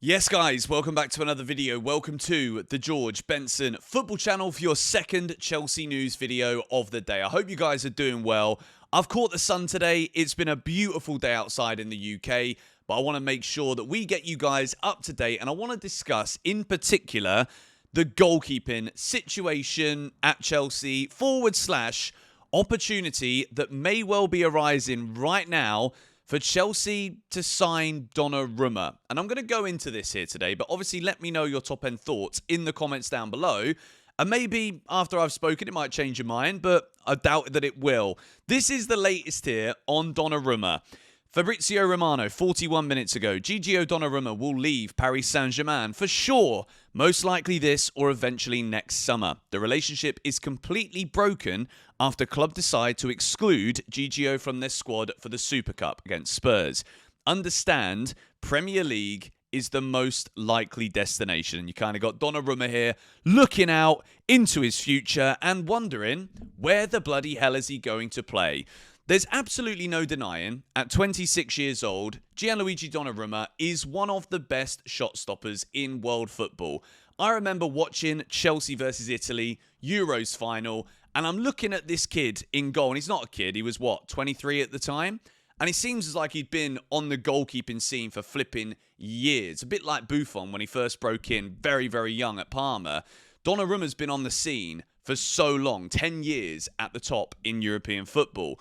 Yes, guys, welcome back to another video. Welcome to the George Benson football channel for your second Chelsea news video of the day. I hope you guys are doing well. I've caught the sun today. It's been a beautiful day outside in the UK, but I want to make sure that we get you guys up to date, and I want to discuss in particular the goalkeeping situation at Chelsea / opportunity that may well be arising right now for Chelsea to sign Donnarumma. And I'm going to go into this here today, but obviously let me know your top-end thoughts in the comments down below. And maybe after I've spoken, it might change your mind, but I doubt that it will. This is the latest here on Donnarumma. Fabrizio Romano, 41 minutes ago, Gigio Donnarumma will leave Paris Saint-Germain for sure, most likely this or eventually next summer. The relationship is completely broken after club decide to exclude Gigio from their squad for the Super Cup against Spurs. Understand, Premier League is the most likely destination. And you kind of got Donnarumma here looking out into his future and wondering where the bloody hell is he going to play. There's absolutely no denying, at 26 years old, Gianluigi Donnarumma is one of the best shot stoppers in world football. I remember watching Chelsea versus Italy, Euros final, and I'm looking at this kid in goal. And he's not a kid, he was, 23 at the time? And it seems as like he'd been on the goalkeeping scene for flipping years. A bit like Buffon when he first broke in very, very young at Parma. Donnarumma's been on the scene for so long, 10 years at the top in European football.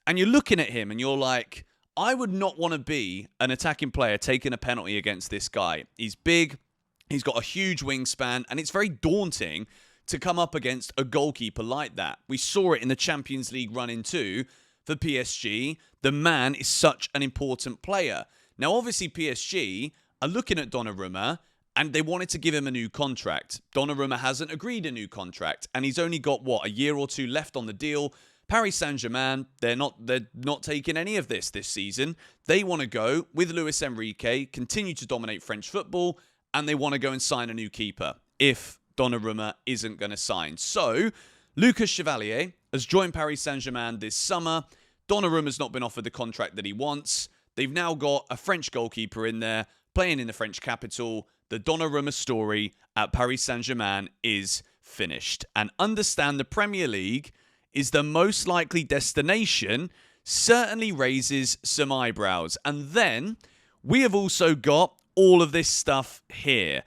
And you're looking at him and you're like, I would not want to be an attacking player taking a penalty against this guy. He's big, he's got a huge wingspan, and it's very daunting to come up against a goalkeeper like that. We saw it in the Champions League run-in too for PSG. The man is such an important player. Now, obviously, PSG are looking at Donnarumma and they wanted to give him a new contract. Donnarumma hasn't agreed a new contract, and he's only got, a year or two left on the deal. Paris Saint-Germain, they're not taking any of this season. They want to go with Luis Enrique, continue to dominate French football, and they want to go and sign a new keeper if Donnarumma isn't going to sign. So, Lucas Chevalier has joined Paris Saint-Germain this summer. Donnarumma's not been offered the contract that he wants. They've now got a French goalkeeper in there, playing in the French capital. The Donnarumma story at Paris Saint-Germain is finished. And understand the Premier League is the most likely destination, certainly raises some eyebrows. And then we have also got all of this stuff here.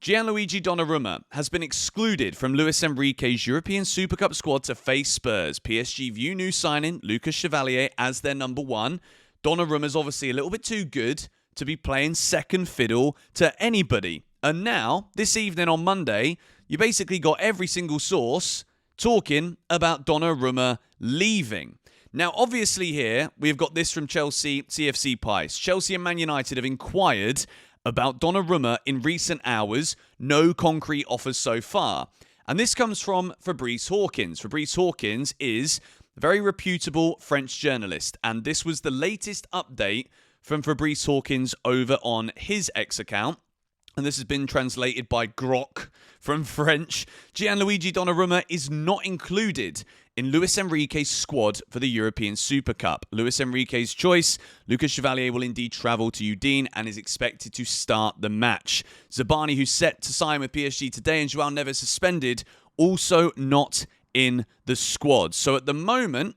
Gianluigi Donnarumma has been excluded from Luis Enrique's European Super Cup squad to face Spurs. PSG view new signing Lucas Chevalier as their number one. Donnarumma's obviously a little bit too good to be playing second fiddle to anybody. And now, this evening on Monday, you basically got every single source talking about Donnarumma leaving. Now, obviously here, we've got this from Chelsea CFC Pies. Chelsea and Man United have inquired about Donnarumma in recent hours. No concrete offers so far. And this comes from Fabrice Hawkins. Fabrice Hawkins is a very reputable French journalist. And this was the latest update from Fabrice Hawkins over on his X account. And this has been translated by Grok from French. Gianluigi Donnarumma is not included in Luis Enrique's squad for the European Super Cup. Luis Enrique's choice, Lucas Chevalier will indeed travel to Udine and is expected to start the match. Zabani, who's set to sign with PSG today, and João Neves suspended, also not in the squad. So at the moment,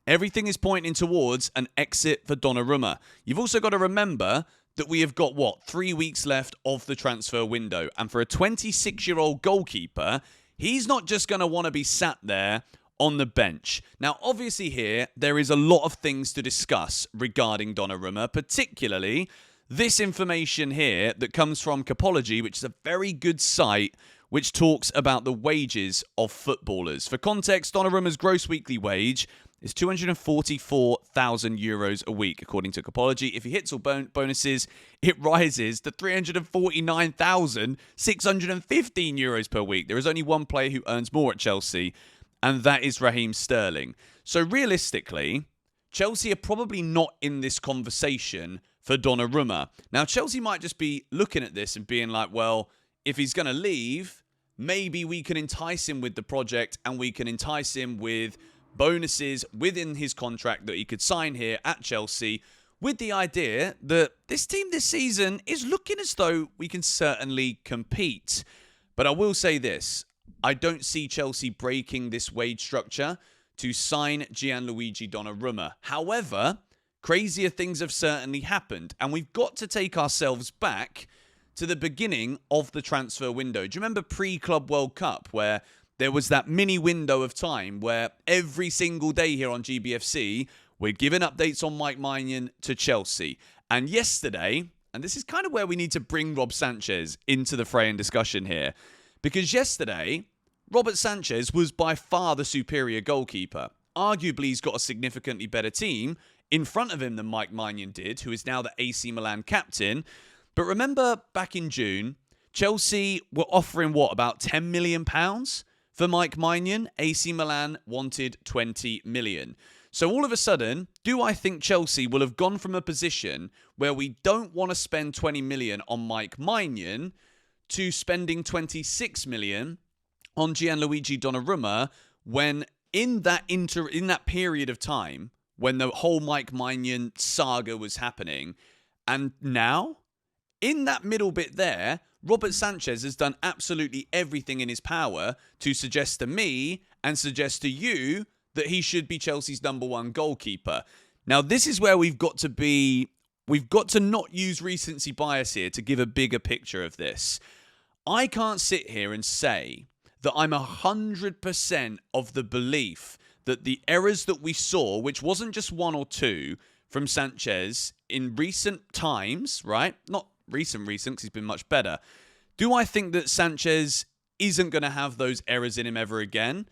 everything is pointing towards an exit for Donnarumma. You've also got to remember that we have got, 3 weeks left of the transfer window. And for a 26-year-old goalkeeper, he's not just going to want to be sat there on the bench. Now, obviously here, there is a lot of things to discuss regarding Donnarumma, particularly this information here that comes from Capology, which is a very good site which talks about the wages of footballers. For context, Donnarumma's gross weekly wage is €244,000 a week, according to Capology. If he hits all bonuses, it rises to €349,615 per week. There is only one player who earns more at Chelsea, and that is Raheem Sterling. So realistically, Chelsea are probably not in this conversation for Donnarumma. Now, Chelsea might just be looking at this and being like, well, if he's going to leave, maybe we can entice him with the project and we can entice him with bonuses within his contract that he could sign here at Chelsea with the idea that this team this season is looking as though we can certainly compete. But I will say this, I don't see Chelsea breaking this wage structure to sign Gianluigi Donnarumma. However, crazier things have certainly happened, and we've got to take ourselves back to the beginning of the transfer window. Do you remember pre-Club World Cup, where there was that mini window of time where every single day here on GBFC, we're giving updates on Mike Maignan to Chelsea? And yesterday, and this is kind of where we need to bring Rob Sanchez into the fray and discussion here, because yesterday, Robert Sanchez was by far the superior goalkeeper. Arguably, he's got a significantly better team in front of him than Mike Maignan did, who is now the AC Milan captain. But remember back in June, Chelsea were offering, about £10 million for Mike Maignan? AC Milan wanted 20 million. So all of a sudden, do I think Chelsea will have gone from a position where we don't want to spend 20 million on Mike Maignan to spending 26 million on Gianluigi Donnarumma, when in that period of time, when the whole Mike Maignan saga was happening, and now, in that middle bit there, Robert Sanchez has done absolutely everything in his power to suggest to me and suggest to you that he should be Chelsea's number one goalkeeper. Now, this is where we've got to not use recency bias here to give a bigger picture of this. I can't sit here and say that I'm 100% of the belief that the errors that we saw, which wasn't just one or two from Sanchez in recent times, right? Not recent, because he's been much better. Do I think that Sanchez isn't going to have those errors in him ever again?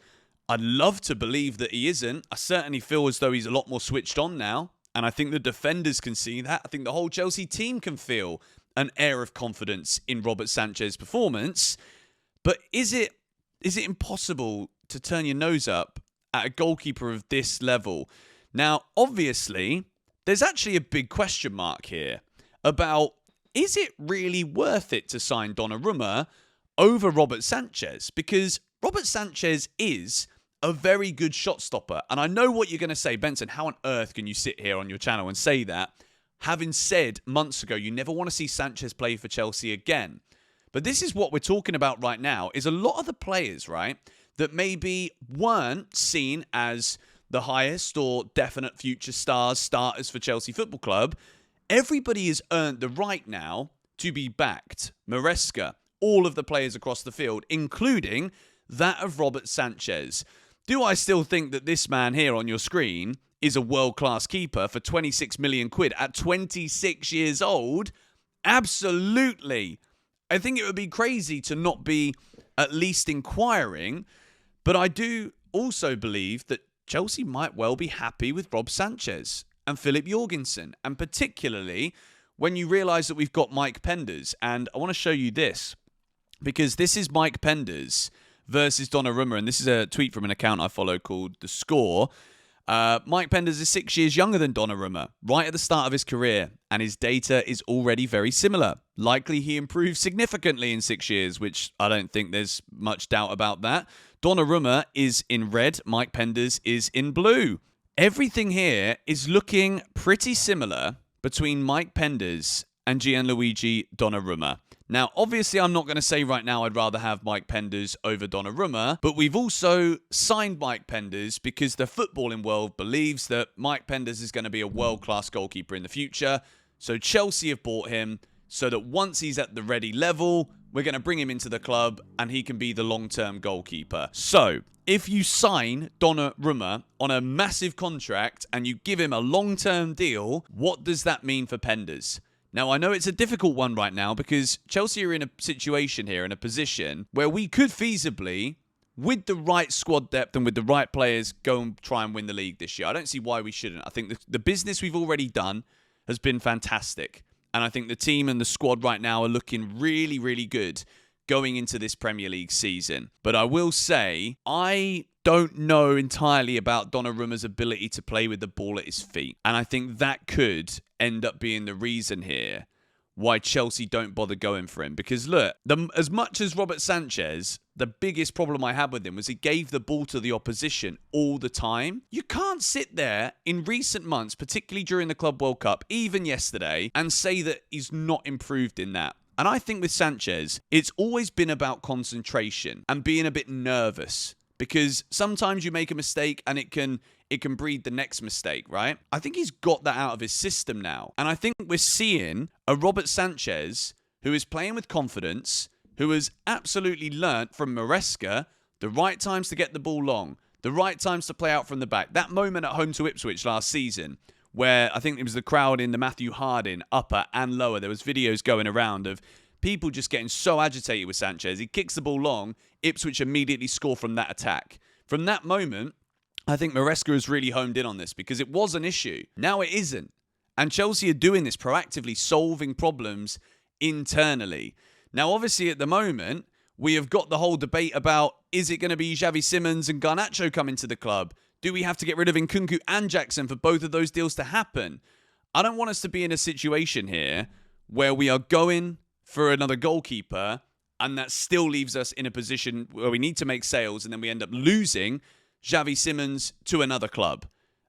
I'd love to believe that he isn't. I certainly feel as though he's a lot more switched on now. And I think the defenders can see that. I think the whole Chelsea team can feel an air of confidence in Robert Sanchez's performance. But is it impossible to turn your nose up at a goalkeeper of this level? Now, obviously, there's actually a big question mark here about, is it really worth it to sign Donnarumma over Robert Sanchez? Because Robert Sanchez is a very good shot stopper. And I know what you're going to say, Benson, how on earth can you sit here on your channel and say that, having said months ago you never want to see Sanchez play for Chelsea again? But this is what we're talking about right now, is a lot of the players, right, that maybe weren't seen as the highest or definite future starters for Chelsea Football Club. Everybody has earned the right now to be backed. Maresca, all of the players across the field, including that of Robert Sanchez. Do I still think that this man here on your screen is a world-class keeper for 26 million quid at 26 years old? Absolutely. I think it would be crazy to not be at least inquiring, but I do also believe that Chelsea might well be happy with Rob Sanchez and Philip Jorgensen, and particularly when you realise that we've got Mike Penders. And I want to show you this, because this is Mike Penders versus Donnarumma, and this is a tweet from an account I follow called The Score. Mike Penders is 6 years younger than Donnarumma, right at the start of his career, and his data is already very similar. Likely he improved significantly in 6 years, which I don't think there's much doubt about that. Donnarumma is in red, Mike Penders is in blue. Everything here is looking pretty similar between Mike Penders and Gianluigi Donnarumma. Now, obviously, I'm not going to say right now I'd rather have Mike Penders over Donnarumma, but we've also signed Mike Penders because the footballing world believes that Mike Penders is going to be a world-class goalkeeper in the future. So Chelsea have bought him so that once he's at the ready level, we're going to bring him into the club and he can be the long-term goalkeeper. So if you sign Donnarumma on a massive contract and you give him a long-term deal, what does that mean for Penders? Now, I know it's a difficult one right now because Chelsea are in a situation here, in a position where we could feasibly, with the right squad depth and with the right players, go and try and win the league this year. I don't see why we shouldn't. I think the business we've already done has been fantastic. And I think the team and the squad right now are looking really, really good going into this Premier League season. But I will say, I don't know entirely about Donnarumma's ability to play with the ball at his feet. And I think that could end up being the reason here why Chelsea don't bother going for him. Because look, as much as Robert Sanchez, the biggest problem I had with him was he gave the ball to the opposition all the time. You can't sit there in recent months, particularly during the Club World Cup, even yesterday, and say that he's not improved in that. And I think with Sanchez, it's always been about concentration and being a bit nervous, because sometimes you make a mistake and it can breed the next mistake, right? I think he's got that out of his system now. And I think we're seeing a Robert Sanchez who is playing with confidence, who has absolutely learnt from Maresca the right times to get the ball long, the right times to play out from the back. That moment at home to Ipswich last season, where I think it was the crowd in the Matthew Harding upper and lower. There was videos going around of people just getting so agitated with Sanchez. He kicks the ball long. Ipswich immediately score from that attack. From that moment, I think Maresca has really honed in on this because it was an issue. Now it isn't. And Chelsea are doing this proactively, solving problems internally. Now, obviously, at the moment, we have got the whole debate about, is it going to be Xavi Simons and Garnacho coming to the club? Do we have to get rid of Nkunku and Jackson for both of those deals to happen? I don't want us to be in a situation here where we are going for another goalkeeper and that still leaves us in a position where we need to make sales and then we end up losing Xavi Simons to another club.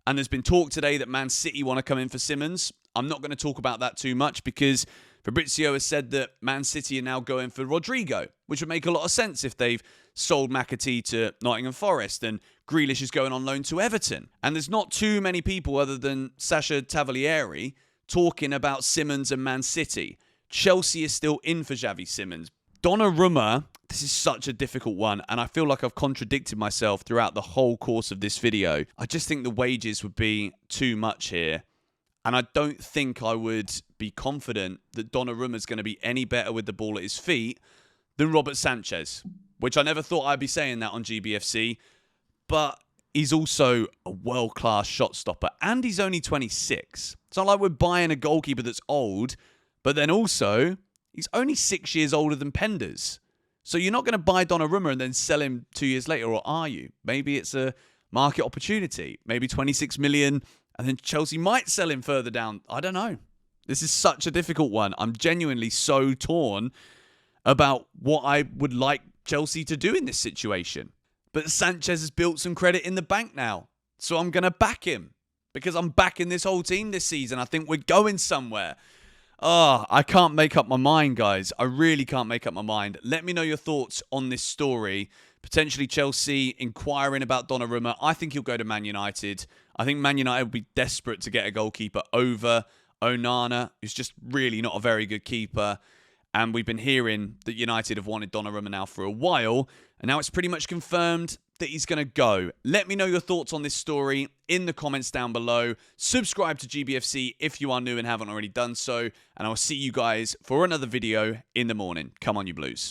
And there's been talk today that Man City want to come in for Simons. I'm not going to talk about that too much because Fabrizio has said that Man City are now going for Rodrigo, which would make a lot of sense if they've sold McAtee to Nottingham Forest and Grealish is going on loan to Everton. And there's not too many people other than Sasha Tavalieri talking about Simons and Man City. Chelsea is still in for Xavi Simons. Donnarumma, this is such a difficult one, and I feel like I've contradicted myself throughout the whole course of this video. I just think the wages would be too much here, and I don't think I would be confident that Donnarumma is going to be any better with the ball at his feet than Robert Sanchez, which I never thought I'd be saying that on GBFC, but he's also a world-class shot stopper, and he's only 26. It's not like we're buying a goalkeeper that's old, but then also he's only 6 years older than Penders. So you're not going to buy Donnarumma and then sell him 2 years later, or are you? Maybe it's a market opportunity. Maybe 26 million, and then Chelsea might sell him further down. I don't know. This is such a difficult one. I'm genuinely so torn about what I would like Chelsea to do in this situation. But Sanchez has built some credit in the bank now. So I'm going to back him because I'm backing this whole team this season. I think we're going somewhere. Oh, I can't make up my mind, guys. I really can't make up my mind. Let me know your thoughts on this story. Potentially Chelsea inquiring about Donnarumma. I think he'll go to Man United. I think Man United will be desperate to get a goalkeeper over Onana, who's just really not a very good keeper. And we've been hearing that United have wanted Donnarumma now for a while. And now it's pretty much confirmed that he's going to go. Let me know your thoughts on this story in the comments down below. Subscribe to GBFC if you are new and haven't already done so. And I'll see you guys for another video in the morning. Come on, you Blues.